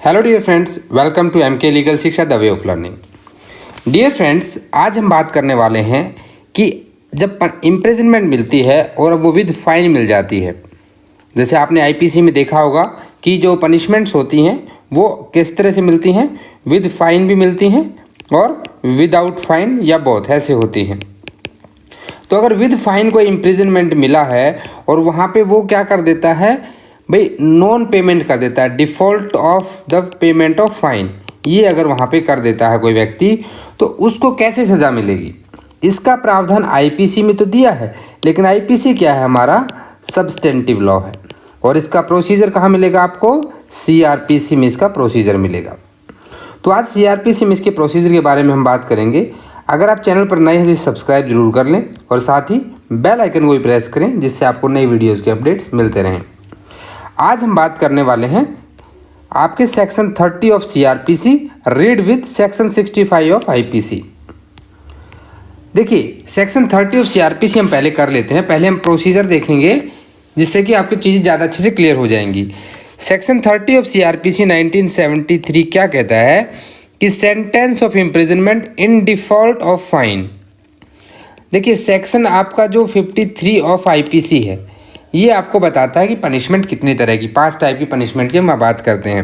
Hello dear friends, welcome to MK legal Shiksha the way of learning. Dear friends, आज हम बात करने वाले हैं कि जब इम्प्रिजनमेंट मिलती है और वो विद फाइन मिल जाती है। जैसे आपने आईपीसी में देखा होगा कि जो पनिशमेंट्स होती हैं वो किस तरह से मिलती हैं, विद फाइन भी मिलती हैं और विदाउट फाइन या बोथ ऐसे होती हैं। तो अगर विद फाइन कोई इम्प्रिजनमेंट मिला है और वहाँ पे वो क्या कर देता है भाई, नॉन पेमेंट कर देता है, default of the payment of fine, ये अगर वहाँ पे कर देता है कोई व्यक्ति, तो उसको कैसे सज़ा मिलेगी? इसका प्रावधान आईपीसी में तो दिया है, लेकिन आईपीसी क्या है? हमारा सब्सटेंटिव लॉ है। और इसका प्रोसीजर कहाँ मिलेगा आपको? सीआरपीसी में इसका प्रोसीजर मिलेगा। तो आज सीआरपीसी में इसके प्रोसीजर के बारे में हम बात करेंगे। अगर आप चैनल पर नए हैं तो सब्सक्राइब जरूर कर लें और साथ ही बेल आइकन को भी प्रेस करें, जिससे आपको नई वीडियोज़ के अपडेट्स मिलते रहें। आज हम बात करने वाले हैं आपके section 30 of CrPC read with section 65 of IPC. देखिए, सेक्शन 30 ऑफ सीआरपीसी हम पहले कर लेते हैं। पहले हम प्रोसीजर देखेंगे, जिससे कि आपकी चीज़ें ज़्यादा अच्छे से क्लियर हो जाएंगी। सेक्शन 30 ऑफ सीआरपीसी 1973 क्या कहता है कि sentence of imprisonment in default of fine. देखिए, सेक्शन आपका जो 53 ऑफ आईपीसी है, ये आपको बताता है कि पनिशमेंट कितनी तरह की, 5 टाइप की पनिशमेंट की हम बात करते हैं।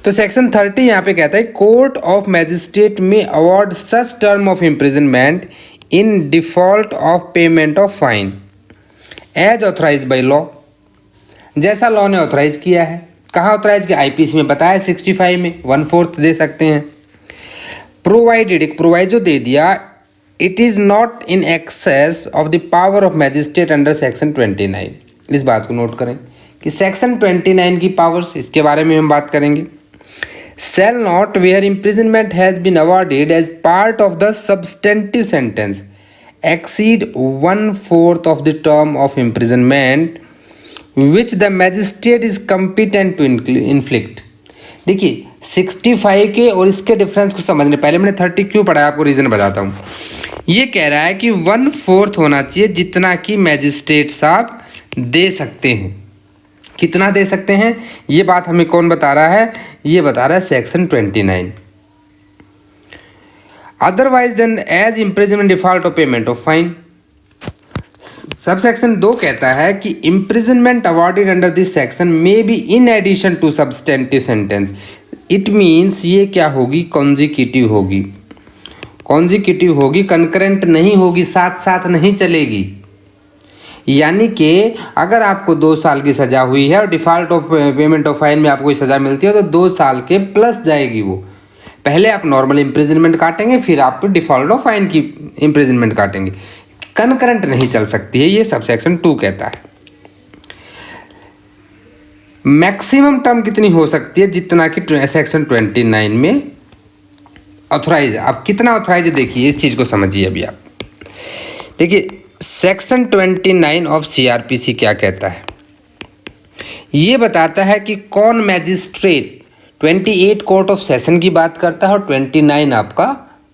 तो सेक्शन 30 यहाँ पे कहता है कोर्ट ऑफ मैजिस्ट्रेट में award such term of imprisonment in default of payment of fine as authorise by law, जैसा लॉ ने ऑथराइज किया है। कहाँ ऑथराइज किया? आईपीसी में बताया 65 में 1/4 दे सकते हैं। प्रोवाइडेड, एक प्रोवाइजो दे दिया, it is not in excess of the power of magistrate under section 29। इस बात को नोट करें कि सेक्शन 29 की पावर्स, इसके बारे में हम बात करेंगे। Shall not where imprisonment has been awarded as part of the substantive sentence exceed 1/4 of the term of imprisonment which the magistrate is competent to inflict. देखिए, 65 के और इसके डिफरेंस को समझने पहले मैंने 30 क्यों पढ़ा है, आपको रीज़न बताता हूँ। ये कह रहा है कि 1/4 होना चाहिए जितना कि मैजिस्ट्रेट साहब दे सकते हैं। कितना दे सकते हैं, ये बात हमें कौन बता रहा है? ये बता रहा है section 29। Otherwise than as imprisonment default of payment of fine. Sub section 2 कहता है कि imprisonment awarded under this section may be in addition to substantive sentence. It means ये क्या होगी? कॉन्जिक्यूटिव होगी। कॉन्जिक्यूटिव होगी, कंकरेंट नहीं होगी, साथ साथ नहीं चलेगी। यानी कि अगर आपको 2 साल की सज़ा हुई है और default of payment of fine में आपको कोई सज़ा मिलती है तो 2 साल के प्लस जाएगी वो। पहले आप नॉर्मल इम्प्रिजनमेंट काटेंगे, फिर आप डिफॉल्ट ऑफ फाइन की इम्प्रिजनमेंट काटेंगे। कंकरेंट नहीं चल सकती है, ये सब सेक्शन 2 कहता है। मैक्सिमम टर्म कितनी हो सकती है? जितना कि सेक्शन 29 में ऑथराइज है। अब कितना ऑथराइज है देखिए, इस चीज़ को समझिए अभी आप। देखिए, सेक्शन 29 ऑफ सीआरपीसी क्या कहता है? ये बताता है कि कौन मैजिस्ट्रेट, 28 कोर्ट ऑफ सेशन की बात करता है और 29 आपका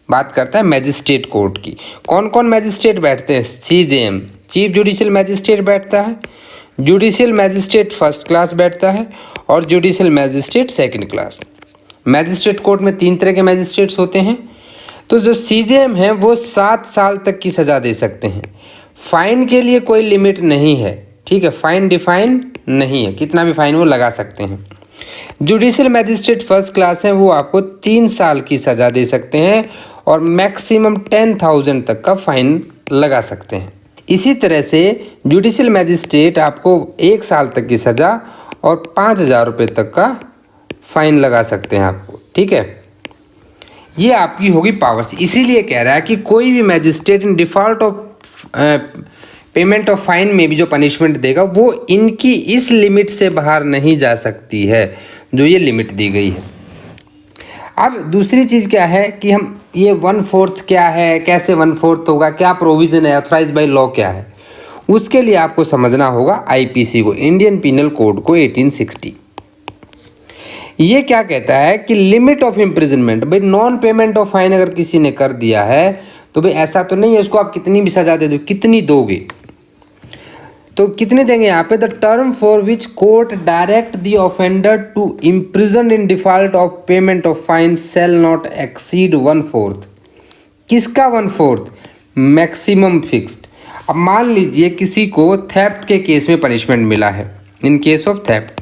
बात करता है मैजिस्ट्रेट कोर्ट की। कौन कौन मैजिस्ट्रेट बैठते हैं? सीजेएम, चीफ जुडिशियल मैजिस्ट्रेट बैठता है, जुडिशियल मैजिस्ट्रेट फर्स्ट क्लास बैठता है और judicial magistrate second class. Magistrate court में 3 तरह के मैजिस्ट्रेट्स होते हैं। तो जो सीजेएम है वो 7 साल तक की सज़ा दे सकते हैं। फाइन के लिए कोई लिमिट नहीं है, ठीक है, फाइन डिफाइन नहीं है, कितना भी फाइन वो लगा सकते हैं। जुडिशियल मैजिस्ट्रेट फर्स्ट क्लास हैं, वो आपको 3 साल की सज़ा दे सकते हैं और मैक्सिमम 10,000 तक का फाइन लगा सकते हैं। इसी तरह से जुडिशियल मैजिस्ट्रेट आपको 1 साल तक की सज़ा और 5,000 रुपये तक का फाइन लगा सकते हैं आपको, ठीक है। ये आपकी होगी पावर्स। इसीलिए कह रहा है कि कोई भी magistrate in default of payment of fine में भी जो पनिशमेंट देगा वो इनकी इस लिमिट से बाहर नहीं जा सकती है, जो ये लिमिट दी गई है। अब दूसरी चीज़ क्या है कि हम ये 1/4 क्या है, कैसे 1/4 होगा, क्या प्रोविज़न है, ऑथराइज बाय लॉ क्या है, उसके लिए आपको समझना होगा आईपीसी को, इंडियन पिनल कोड को 1860। ये क्या कहता है कि लिमिट ऑफ इम्प्रिजनमेंट, भाई नॉन पेमेंट ऑफ फाइन अगर किसी ने कर दिया है तो भाई ऐसा तो नहीं है उसको आप कितनी भी सज़ा दे दो, कितनी दोगे? तो कितने देंगे यहाँ पे, the term for which court direct the offender to imprison in default of payment of fine shall not exceed 1/4। किसका 1/4? Maximum fixed. अब मान लीजिए किसी को थेफ्ट के केस में पनिशमेंट मिला है, इन केस ऑफ थेफ्ट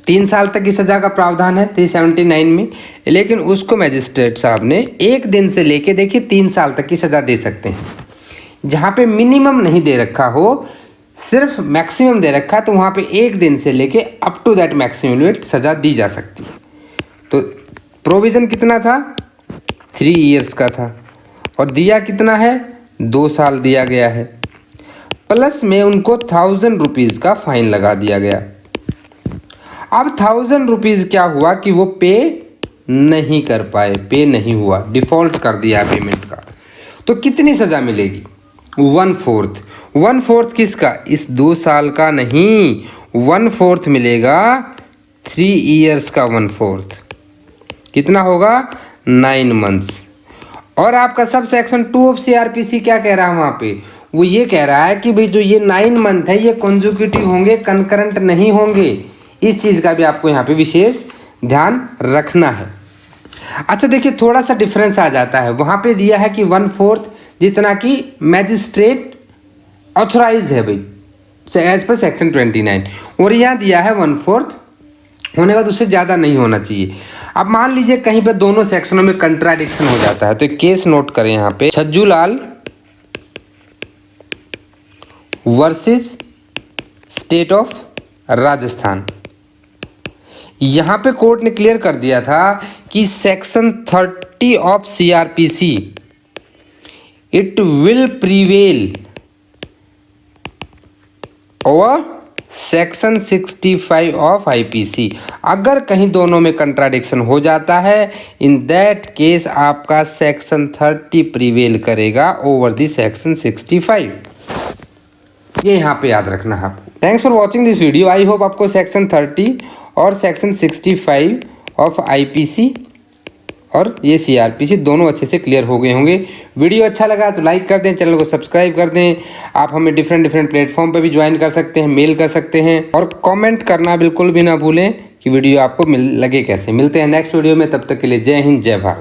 3 साल तक की सज़ा का प्रावधान है 379 में, लेकिन उसको मैजिस्ट्रेट साहब ने 1 दिन से लेके देखिए 3 साल तक की सज़ा दे सकते हैं। जहाँ पे मिनिमम नहीं दे रखा हो, सिर्फ मैक्सिमम दे रखा, तो वहाँ पे 1 दिन से लेके up to that maximum limit सज़ा दी जा सकती है। तो प्रोविज़न कितना था? 3 ईयर्स का था, और दिया कितना है? 2 साल दिया गया है, प्लस में उनको 1000 रुपीज़ का फाइन लगा दिया गया। अब 1000 रुपीज़ क्या हुआ कि वो पे नहीं कर पाए, पे नहीं हुआ, डिफ़ॉल्ट कर दिया पेमेंट का, तो कितनी सज़ा मिलेगी? 1/4। 1/4 किसका? इस 2 साल का नहीं, 1/4 मिलेगा 3 ईयर्स का 1/4। कितना होगा? 9 मंथ्स। और आपका सब सेक्शन 2 ऑफ CRPC क्या कह रहा है वहाँ पे? वो ये कह रहा है कि भाई जो ये 9 मंथ है ये कॉन्जिक्यूटिव होंगे, कंकरेंट नहीं होंगे। इस चीज़ का भी आपको यहाँ पे विशेष ध्यान रखना है। अच्छा देखिए, थोड़ा सा डिफरेंस आ जाता है। वहाँ पे दिया है कि 1/4 जितना कि मैजिस्ट्रेट ऑथराइज है भाई एज पर सेक्शन 29, और यहाँ दिया है 1/4 होने का, उससे ज़्यादा नहीं होना चाहिए। अब मान लीजिए कहीं पे दोनों सेक्शनों में कंट्राडिक्शन हो जाता है, तो एक केस नोट करें यहाँ पे, Chhajjulal versus state of Rajasthan. यहाँ पे कोर्ट ने क्लियर कर दिया था कि section 30 of CRPC it will prevail over section 65 of IPC। अगर कहीं दोनों में कंट्राडिक्शन हो जाता है, इन दैट केस आपका सेक्शन 30 प्रीवेल करेगा ओवर द सेक्शन 65। ये यहाँ पे याद रखना है आपको। Thanks for watching this video. I hope आपको सेक्शन 30 और सेक्शन 65 ऑफ IPC और ये CRPC दोनों अच्छे से क्लियर हो गए होंगे। वीडियो अच्छा लगा तो लाइक कर दें, चैनल को सब्सक्राइब कर दें। आप हमें डिफरेंट प्लेटफॉर्म पे भी ज्वाइन कर सकते हैं, मेल कर सकते हैं, और कमेंट करना बिल्कुल भी ना भूलें कि वीडियो आपको लगे कैसे। मिलते हैं नेक्स्ट वीडियो में, तब तक के लिए जय हिंद, जय भारत।